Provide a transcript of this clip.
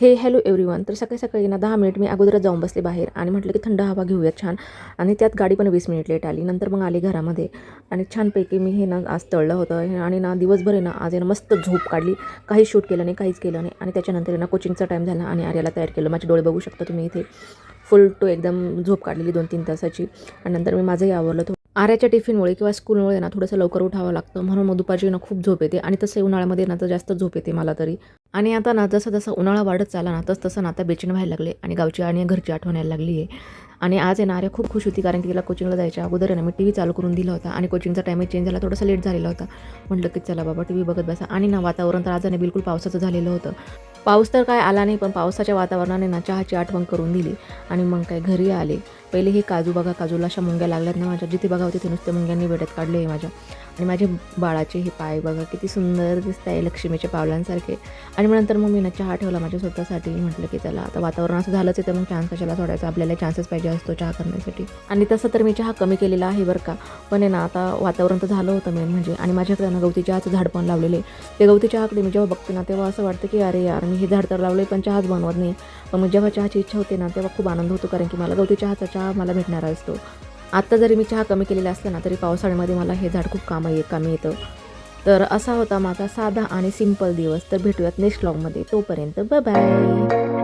हे hello everyone. तर सकाळी सकाळी ना 10 मिनिट मी अगोदरच जाऊन बसले बाहेर आणि म्हटलं की थंड हवा घेऊयात छान. आणि त्यात गाडी पण 20 मिनिट लेट आली. नंतर मग आली घरामध्ये आणि छानपैकी मी हे ना आज तळलं होतं आणि ना दिवसभर आहे ना आज आहे ना मस्त झोप काढली. काहीच शूट केलं नाही, काहीच केलं नाही. आणि त्याच्यानंतर आहे ना कोचिंगचा टाईम झाला आणि आर्याला तयार केलं. माझे डोळे बघू शकता तुम्ही इथे. फुल टू एकदम झोप काढलेली 2-3 तासाची. आणि नंतर मी माझंही आवरलं. आर्याच्या टिफिनमुळे किंवा स्कूलमुळे ना थोडंसं लवकर उठावं लागतं, म्हणून मग दुपारची ना खूप झोप येते. आणि तसंही उन्हाळ्यामध्ये ना तर जास्त झोप येते मला तरी. आणि आता ना जसं जसं उन्हाळा वाढत चालला ना तसं ना आता बेचैन व्हायला लागले आणि गावची आणि घरची आठवण यायला लागली आहे. आणि आज आहे ना आर्या खूप खुश होती, कारण की तिला कोचिंगला जायच्या अगोदर आहे ना मी टी व्ही चालू करून दिला होता आणि कोचिंगचा टाईमही चेंज झाला, थोडासा लेट झालेला होता. म्हटलं की चला बाबा टी व्ही बघत बसा. आणि ना वातावरण तर आज आहे ना बिलकुल पावसाचं झालेलं होतं. पाऊस तर काय आला नाही, पण पावसाच्या वातावरणाने ना चहाची आठवण करून दिली. आणि मग काय घरी आले. पहिले हे काजू बघा, काजूला अशा मुंग्या लागल्यात ना माझ्या, जिथे बघावं तिथे नुसत्या मुंग्यांनी वेड्यात काढले आहे माझ्या. आणि माझे बाळाचे हे पाय बघा किती सुंदर दिसत आहे, लक्ष्मीच्या पावलांसारखे. आणि मग नंतर मग मी ना चहा ठेवला माझ्या स्वतःसाठी. म्हटलं की चला आता वातावरण असं झालंच आहे तर मग चान्स कशाला सोडायचा, आपल्याला चान्सेस पाहिजे असतो चहा करण्यासाठी. आणि तसं तर मी चहा कमी केलेला आहे बरं का. पण आहे ना आता वातावरण तर झालं होतं मेन म्हणजे. आणि माझ्याकडे ना गवती चहाचं झाड पण लावलेलं आहे. ते गवती चहाकडे मी जेव्हा बघते ना तेव्हा असं वाटतं की अरे यार, मी हे झाड तर लावलं पण चहाच बनवत नाही. पण मग जेव्हा चहाची इच्छा होते ना तेव्हा खूप आनंद होतो, कारण की मला गवती चहा मला भेटणार असतो. आत्ता जरी मी चहा कमी केलेला असला ना तरी पावसाळ्यामध्ये मला हे झाड खूप कामी येतं. तर असा होता माझा साधा आणि सिंपल दिवस. तर भेटूयात नेक्स्ट व्लॉगमध्ये. तोपर्यंत बाय बाय.